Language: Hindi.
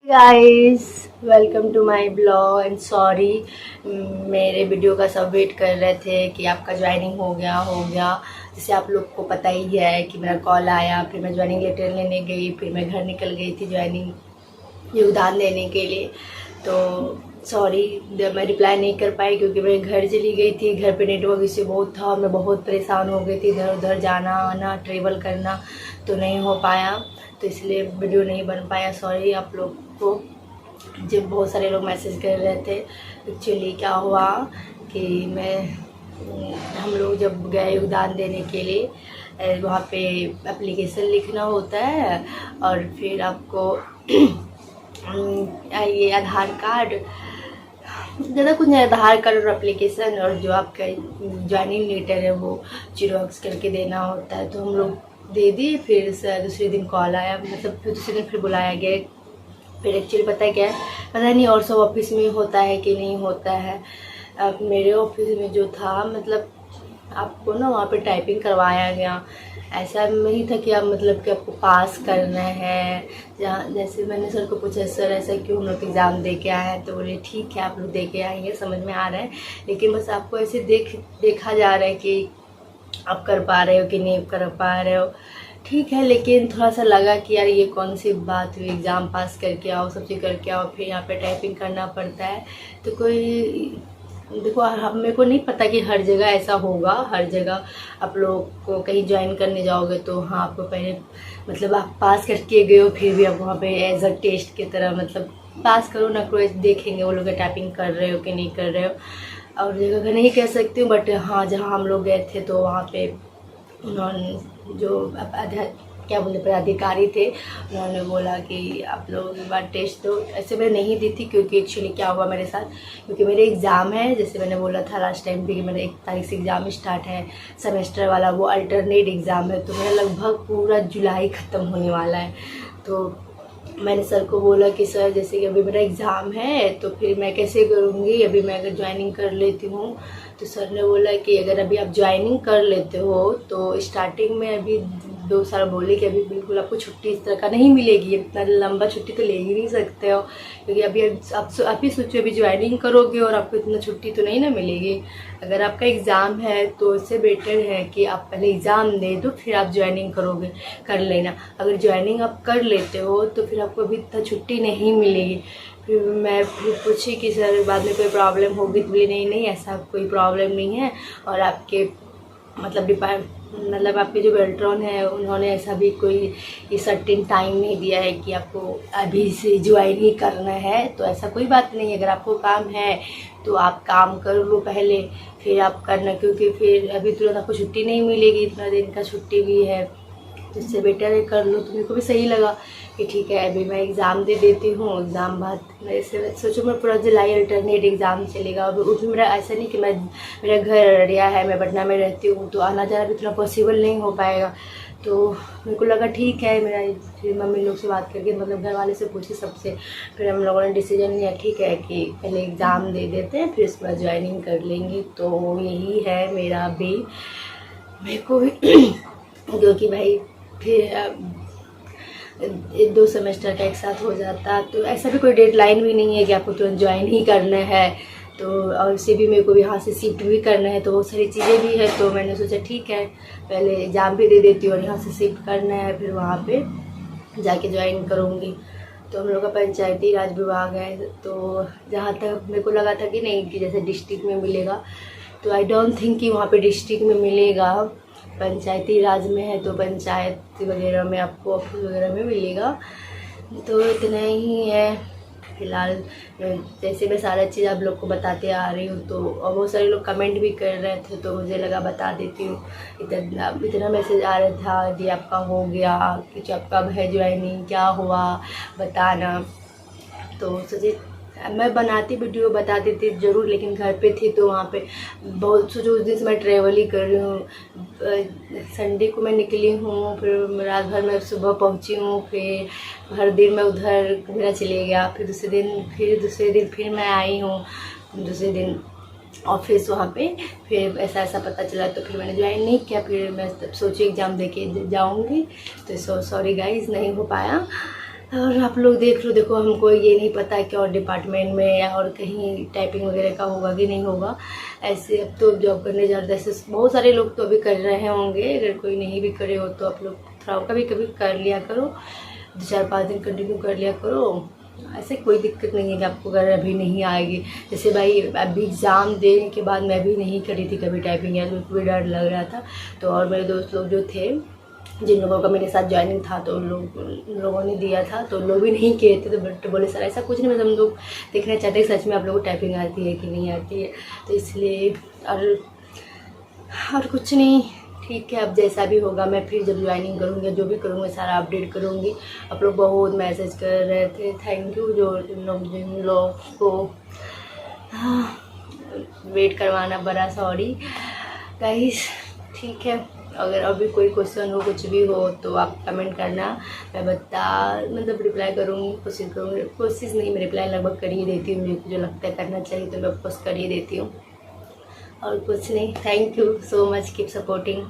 Guys, welcome to my blog and sorry. मेरे वीडियो का सब वेट कर रहे थे कि आपका ज्वाइनिंग हो गया। जैसे आप लोग को पता ही है कि मेरा कॉल आया, फिर मैं ज्वाइनिंग लेटर लेने गई, फिर मैं घर निकल गई थी ज्वाइनिंग योगदान देने के लिए। तो सॉरी, मैं रिप्लाई नहीं कर पाई क्योंकि मैं घर चली गई थी। घर पे नेटवर्क इश्यू बहुत था, मैं बहुत परेशान हो गई थी, इधर उधर जाना आना ट्रेवल करना तो नहीं हो पाया, तो इसलिए वीडियो नहीं बन पाया। सॉरी आप लोग को। जब बहुत सारे लोग मैसेज कर रहे थे, एक्चुअली क्या हुआ कि हम लोग जब गए योगदान देने के लिए, वहाँ पे एप्लीकेशन लिखना होता है और फिर आपको ये आधार कार्ड, ज़्यादा कुछ नहीं, आधार कार्ड और एप्लीकेशन और जो आपका ज्वाइनिंग लेटर है वो जीरोक्स करके देना होता है। तो हम लोग दे दिए। फिर दूसरे दिन कॉल आया, मतलब फिर दूसरे दिन फिर बुलाया गया। फिर एक्चुअली पता है क्या है, पता नहीं और सब ऑफिस में होता है कि नहीं होता है। अब मेरे ऑफिस में जो था, मतलब आपको ना वहाँ पे टाइपिंग करवाया गया। ऐसा नहीं था कि आप मतलब कि आपको पास करना है। जहाँ जैसे मैंने सर को पूछा, सर ऐसा क्यों, हम लोग एग्ज़ाम दे के आए हैं? तो बोले ठीक है, आप लोग दे के आएंगे, समझ में आ रहा है, लेकिन बस आपको ऐसे देखा जा रहा है कि आप कर पा रहे हो कि नहीं कर पा रहे हो। ठीक है, लेकिन थोड़ा सा लगा कि यार ये कौन सी बात हुई, एग्ज़ाम पास करके आओ, सब चीज़ करके आओ, फिर यहाँ पे टाइपिंग करना पड़ता है। तो कोई देखो, हम मेरे को नहीं पता कि हर जगह ऐसा होगा। हर जगह आप लोग को कहीं ज्वाइन करने जाओगे तो हाँ, आपको पहले मतलब आप पास करके गए हो, फिर भी आप वहाँ पे एज अ टेस्ट की तरह मतलब पास करो ना करो, देखेंगे वो लोग टाइपिंग कर रहे हो कि नहीं कर रहे हो। और जगह का नहीं कह सकती हूँ, बट हाँ जहाँ हम लोग गए थे तो वहाँ पे उन्होंने जो क्या बोले पदाधिकारी थे, उन्होंने बोला कि आप लोग एक बार टेस्ट दो। ऐसे मैं नहीं दी थी क्योंकि एक्चुअली क्या हुआ मेरे साथ, क्योंकि मेरे एग्ज़ाम है, जैसे मैंने बोला था लास्ट टाइम भी कि मेरा 1 तारीख से एग्ज़ाम स्टार्ट है सेमेस्टर वाला, वो अल्टरनेट एग्ज़ाम है। तो मेरा लगभग पूरा जुलाई ख़त्म होने वाला है। तो मैंने सर को बोला कि सर जैसे कि अभी मेरा एग्ज़ाम है तो फिर मैं कैसे करूँगी, अभी मैं अगर ज्वाइनिंग कर लेती हूँ। तो सर ने बोला कि अगर अभी आप ज्वाइनिंग कर लेते हो तो स्टार्टिंग में अभी 2 साल बोले कि अभी बिल्कुल आपको छुट्टी इस तरह का नहीं मिलेगी, इतना लंबा छुट्टी तो ले ही नहीं सकते हो, क्योंकि अभी आप ही सोचो, अभी ज्वाइनिंग करोगे और आपको इतना छुट्टी तो नहीं ना मिलेगी। अगर आपका एग्ज़ाम है तो इससे बेटर है कि आप पहले एग्ज़ाम दे दो, फिर आप ज्वाइनिंग करोगे कर लेना। अगर ज्वाइनिंग आप कर लेते हो तो फिर आपको अभी इतना छुट्टी नहीं मिलेगी। फिर मैं फिर पूछी कि सर बाद में कोई प्रॉब्लम होगी? तो बोले नहीं नहीं, ऐसा कोई प्रॉब्लम नहीं है। और आपके मतलब आपके जो बेल्ट्रॉन है उन्होंने ऐसा भी कोई ये सर्टेन टाइम नहीं दिया है कि आपको अभी से ज्वाइन ही करना है। तो ऐसा कोई बात नहीं है, अगर आपको काम है तो आप काम कर लो पहले, फिर आप करना, क्योंकि फिर अभी तुरंत आपको छुट्टी नहीं मिलेगी, इतना दिन का छुट्टी भी है, जिससे बेटर है कर लो। तो मेरे को भी सही लगा कि ठीक है अभी मैं एग्ज़ाम दे देती हूँ। एग्ज़ाम बाद मैं सोचो मैं पूरा जुलाई अल्टरनेट एग्ज़ाम चलेगा। और उसमें मेरा ऐसा नहीं कि मेरा घर अररिया है, मैं पटना में रहती हूँ, तो आना जाना भी इतना पॉसिबल नहीं हो पाएगा। तो मेरे को लगा ठीक है, मेरा फिर मम्मी लोग से बात करके, मतलब घर वाले से पूछी सबसे, फिर हम लोगों ने डिसीजन लिया ठीक है कि पहले एग्ज़ाम दे देते हैं, फिर उसके बाद ज्वाइनिंग कर लेंगी। तो यही है मेरा भी, मेरे को भी क्योंकि भाई फिर 2 सेमेस्टर का एक साथ हो जाता, तो ऐसा भी कोई डेडलाइन भी नहीं है कि आपको तुरंत ज्वाइन ही करना है। तो और इसे भी मेरे को यहाँ से शिफ्ट भी करना है, तो बहुत सारी चीज़ें भी है। तो मैंने सोचा ठीक है पहले एग्ज़ाम भी दे देती हूँ और यहाँ से शिफ्ट करना है, फिर वहाँ पे जाके ज्वाइन करूँगी। तो हम लोग का पंचायती राज विभाग है, तो जहाँ तक मेरे को लगा था कि नहीं कि जैसे डिस्ट्रिक्ट में मिलेगा, तो आई डोंट थिंक कि वहाँ पे डिस्ट्रिक्ट में मिलेगा। पंचायती राज में है तो पंचायत वगैरह में आपको ऑफिस वगैरह में मिलेगा। तो इतना ही है फिलहाल। जैसे मैं सारा चीज़ आप लोग को बताते आ रही हूँ, तो और बहुत सारे लोग कमेंट भी कर रहे थे, तो मुझे लगा बता देती हूँ। इतना मैसेज आ रहा था कि आपका हो गया, कि आपका है ज्वाइनिंग, क्या हुआ बताना। तो सोचे मैं बनाती वीडियो बता देती ज़रूर, लेकिन घर पे थी तो वहाँ पे बहुत सोचो उस दिन से मैं ट्रैवल ही कर रही हूँ। संडे को मैं निकली हूँ, फिर रात भर मैं सुबह पहुँची हूँ, फिर हर दिन मैं उधर मेरा चले गया, फिर दूसरे दिन फिर मैं आई हूँ, दूसरे दिन ऑफिस वहाँ पे फिर ऐसा पता चला, तो फिर मैंने ज्वाइन नहीं किया। फिर मैं सोची एग्ज़ाम दे के जाऊँगी, तो सॉरी गाइज नहीं हो पाया। और आप लोग देख लो, देखो हमको ये नहीं पता कि और डिपार्टमेंट में या और कहीं टाइपिंग वगैरह का होगा कि नहीं होगा। ऐसे अब तो जॉब करने जाते ऐसे बहुत सारे लोग तो अभी कर रहे होंगे, अगर कोई नहीं भी करे हो तो आप लोग थोड़ा कभी कभी कर लिया करो, 4-5 दिन कंटिन्यू कर लिया करो। ऐसे कोई दिक्कत नहीं है कि आपको अगर अभी नहीं आएगी। जैसे भाई अभी एग्ज़ाम देने के बाद मैं भी नहीं करी थी कभी टाइपिंग, या तो भी डर लग रहा था। तो और मेरे दोस्त लोग जो थे, जिन लोगों का मेरे साथ ज्वाइनिंग था, तो उन लोगों ने दिया था, तो लोग भी नहीं किए थे। तो बट बोले सर ऐसा कुछ नहीं, मतलब हम लोग देखना चाहते हैं सच में आप लोगों को टाइपिंग आती है कि नहीं आती है, तो इसलिए। और कुछ नहीं, ठीक है। अब जैसा भी होगा मैं फिर जब ज्वाइनिंग करूँगी, जो भी करूँगी सारा अपडेट करूँगी। आप लोग बहुत मैसेज कर रहे थे, थैंक यू जो जिन लोग को वेट करवाना, बड़ा सॉरी गाइस। ठीक है, अगर अभी कोई क्वेश्चन हो, कुछ भी हो तो आप कमेंट करना, मैं मतलब रिप्लाई करूँगी, कोशिश करूँगी। कोशिश नहीं, मैं रिप्लाई लगभग कर ही देती हूँ, मुझे जो लगता है करना चाहिए तो मैं पोस्ट कर ही देती हूँ। और कुछ नहीं, thank you so much, keep supporting.